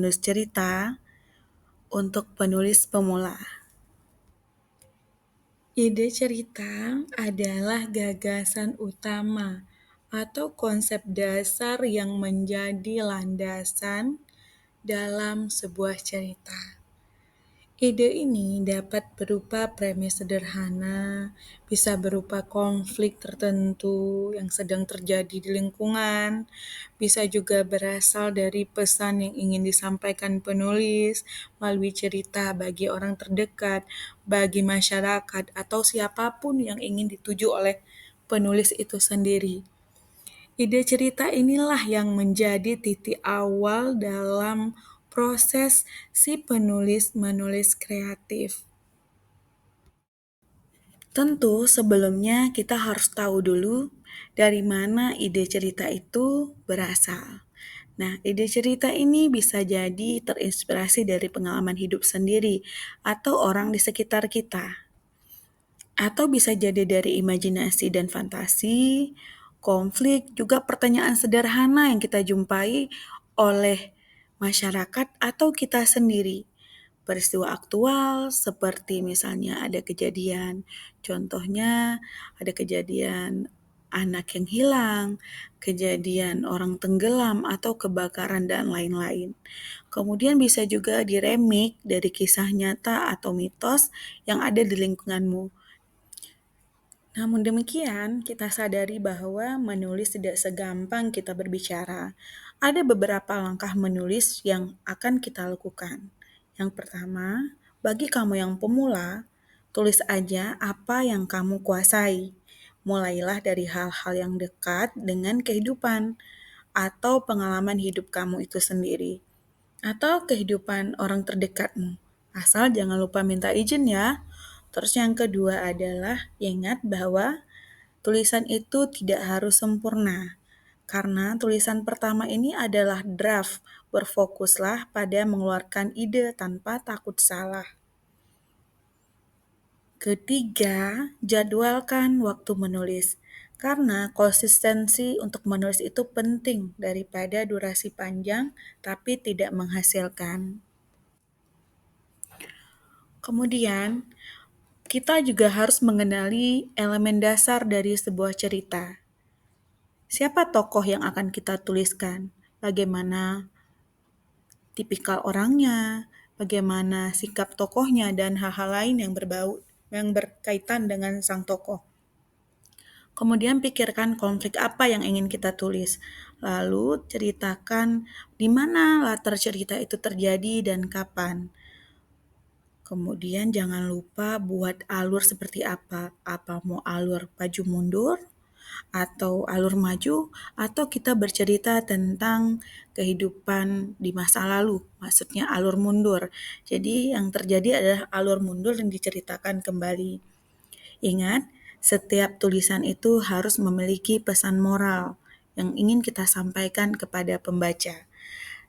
menulis cerita untuk penulis pemula. Ide cerita adalah gagasan utama atau konsep dasar yang menjadi landasan dalam sebuah cerita. Ide ini dapat berupa premis sederhana, bisa berupa konflik tertentu yang sedang terjadi di lingkungan, bisa juga berasal dari pesan yang ingin disampaikan penulis melalui cerita bagi orang terdekat, bagi masyarakat, atau siapapun yang ingin dituju oleh penulis itu sendiri. Ide cerita inilah yang menjadi titik awal dalam proses si penulis menulis kreatif. Tentu sebelumnya kita harus tahu dulu dari mana ide cerita itu berasal. Nah, ide cerita ini bisa jadi terinspirasi dari pengalaman hidup sendiri atau orang di sekitar kita. Atau bisa jadi dari imajinasi dan fantasi, konflik, juga pertanyaan sederhana yang kita jumpai oleh masyarakat atau kita sendiri. Peristiwa aktual seperti misalnya ada kejadian, contohnya ada kejadian anak yang hilang, kejadian orang tenggelam atau kebakaran dan lain-lain. Kemudian bisa juga diremik dari kisah nyata atau mitos yang ada di lingkunganmu. Namun demikian, kita sadari bahwa menulis tidak segampang kita berbicara. Ada beberapa langkah menulis yang akan kita lakukan. Yang pertama, bagi kamu yang pemula, tulis aja apa yang kamu kuasai. Mulailah dari hal-hal yang dekat dengan kehidupan atau pengalaman hidup kamu itu sendiri, atau kehidupan orang terdekatmu. Asal jangan lupa minta izin ya. Terus yang kedua adalah ingat bahwa tulisan itu tidak harus sempurna. Karena tulisan pertama ini adalah draft, berfokuslah pada mengeluarkan ide tanpa takut salah. Ketiga, jadwalkan waktu menulis. Karena konsistensi untuk menulis itu penting daripada durasi panjang tapi tidak menghasilkan. Kemudian, kita juga harus mengenali elemen dasar dari sebuah cerita. Siapa tokoh yang akan kita tuliskan? Bagaimana tipikal orangnya? Bagaimana sikap tokohnya dan hal-hal lain yang berkaitan dengan sang tokoh. Kemudian pikirkan konflik apa yang ingin kita tulis. Lalu ceritakan di mana latar cerita itu terjadi dan kapan. Kemudian jangan lupa buat alur seperti apa. Apa mau alur maju mundur, atau alur maju, atau kita bercerita tentang kehidupan di masa lalu. Maksudnya alur mundur. Jadi yang terjadi adalah alur mundur yang diceritakan kembali. Ingat, setiap tulisan itu harus memiliki pesan moral yang ingin kita sampaikan kepada pembaca.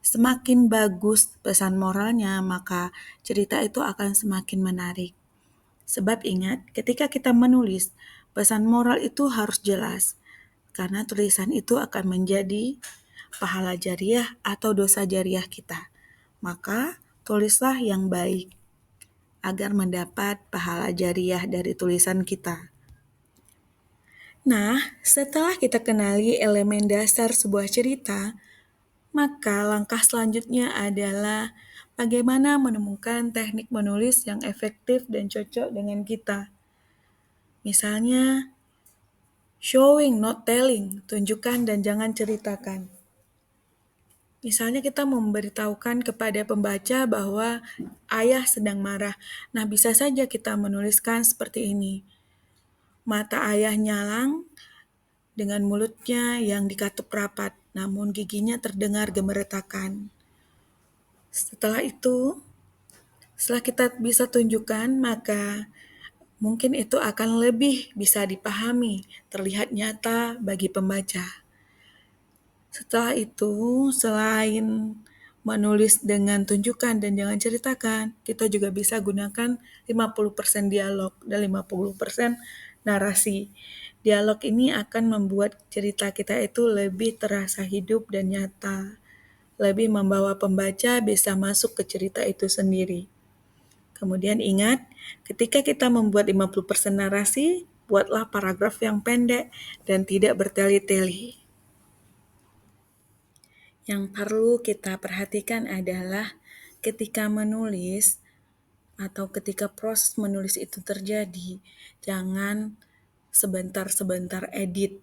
Semakin bagus pesan moralnya, maka cerita itu akan semakin menarik. Sebab ingat, ketika kita menulis, pesan moral itu harus jelas. Karena tulisan itu akan menjadi pahala jariah atau dosa jariah kita. Maka, tulislah yang baik agar mendapat pahala jariah dari tulisan kita. Nah, setelah kita kenali elemen dasar sebuah cerita, maka langkah selanjutnya adalah bagaimana menemukan teknik menulis yang efektif dan cocok dengan kita. Misalnya, showing, not telling, tunjukkan dan jangan ceritakan. Misalnya kita memberitahukan kepada pembaca bahwa ayah sedang marah. Nah, bisa saja kita menuliskan seperti ini. Mata ayah nyalang dengan mulutnya yang dikatup rapat, namun giginya terdengar gemeretakan. Setelah kita bisa tunjukkan, maka mungkin itu akan lebih bisa dipahami, terlihat nyata bagi pembaca. Setelah itu, selain menulis dengan tunjukkan dan jangan ceritakan, kita juga bisa gunakan 50% dialog dan 50% narasi. Dialog ini akan membuat cerita kita itu lebih terasa hidup dan nyata. lebih membawa pembaca bisa masuk ke cerita itu sendiri. Kemudian ingat, ketika kita membuat 50% narasi, buatlah paragraf yang pendek dan tidak bertele-tele. Yang perlu kita perhatikan adalah ketika menulis atau ketika proses menulis itu terjadi, jangan sebentar-sebentar edit.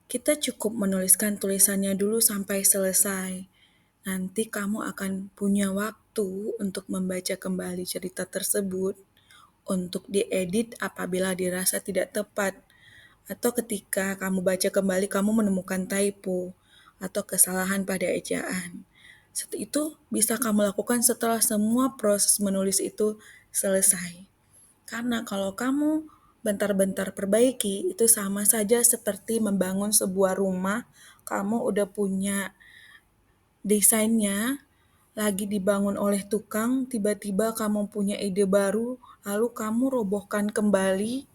Kita cukup menuliskan tulisannya dulu sampai selesai. Nanti kamu akan punya waktu untuk membaca kembali cerita tersebut, untuk diedit apabila dirasa tidak tepat, atau ketika kamu baca kembali kamu menemukan typo atau kesalahan pada ejaan. Itu bisa kamu lakukan setelah semua proses menulis itu selesai. Karena kalau kamu bentar-bentar perbaiki, itu sama saja seperti membangun sebuah rumah, kamu udah punya desainnya, lagi dibangun oleh tukang, tiba-tiba kamu punya ide baru, lalu kamu robohkan kembali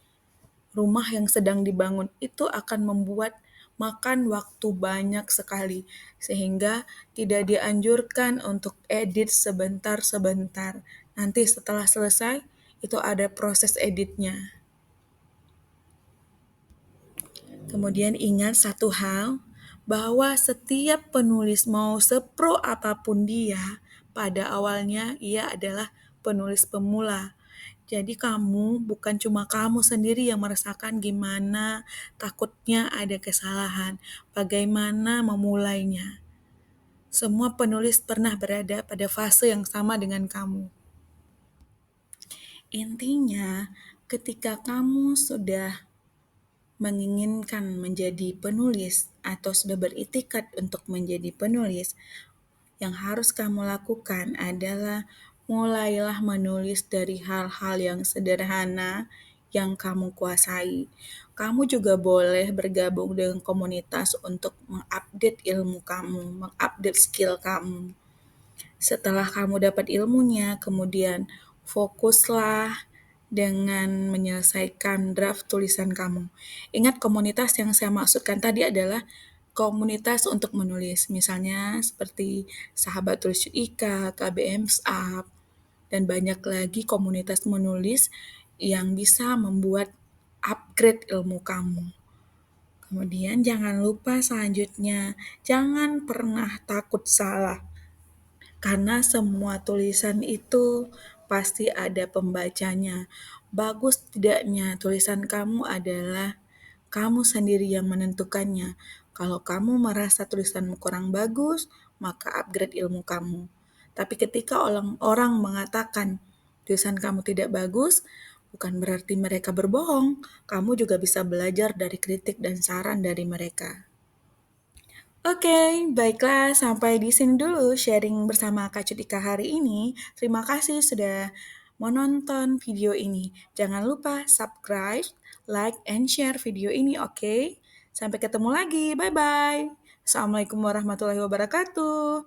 rumah yang sedang dibangun. Itu akan membuat makan waktu banyak sekali, sehingga tidak dianjurkan untuk edit sebentar-sebentar. Nanti setelah selesai, itu ada proses editnya. Kemudian ingat satu hal, bahwa setiap penulis mau sepro apapun dia, pada awalnya ia adalah penulis pemula. Jadi kamu, bukan cuma kamu sendiri yang merasakan gimana takutnya ada kesalahan, bagaimana memulainya. Semua penulis pernah berada pada fase yang sama dengan kamu. Intinya, ketika kamu sudah menginginkan menjadi penulis atau sudah beritikat untuk menjadi penulis, yang harus kamu lakukan adalah mulailah menulis dari hal-hal yang sederhana yang kamu kuasai. Kamu juga boleh bergabung dengan komunitas untuk mengupdate ilmu kamu, mengupdate skill kamu. Setelah kamu dapat ilmunya, kemudian fokuslah dengan menyelesaikan draft tulisan kamu. Ingat, komunitas yang saya maksudkan tadi adalah komunitas untuk menulis. Misalnya seperti Sahabat Tulis Ika, KBM Up, dan banyak lagi komunitas menulis yang bisa membuat upgrade ilmu kamu. Kemudian jangan lupa selanjutnya, jangan pernah takut salah. Karena semua tulisan itu pasti ada pembacanya. Bagus tidaknya tulisan kamu adalah kamu sendiri yang menentukannya. Kalau kamu merasa tulisanmu kurang bagus, maka upgrade ilmu kamu. Tapi ketika orang mengatakan tulisan kamu tidak bagus, bukan berarti mereka berbohong. Kamu juga bisa belajar dari kritik dan saran dari mereka. Oke, baiklah sampai di sini dulu sharing bersama Kak Cudika hari ini. Terima kasih sudah menonton video ini. Jangan lupa subscribe, like, and share video ini, oke? Sampai ketemu lagi, bye-bye. Assalamualaikum warahmatullahi wabarakatuh.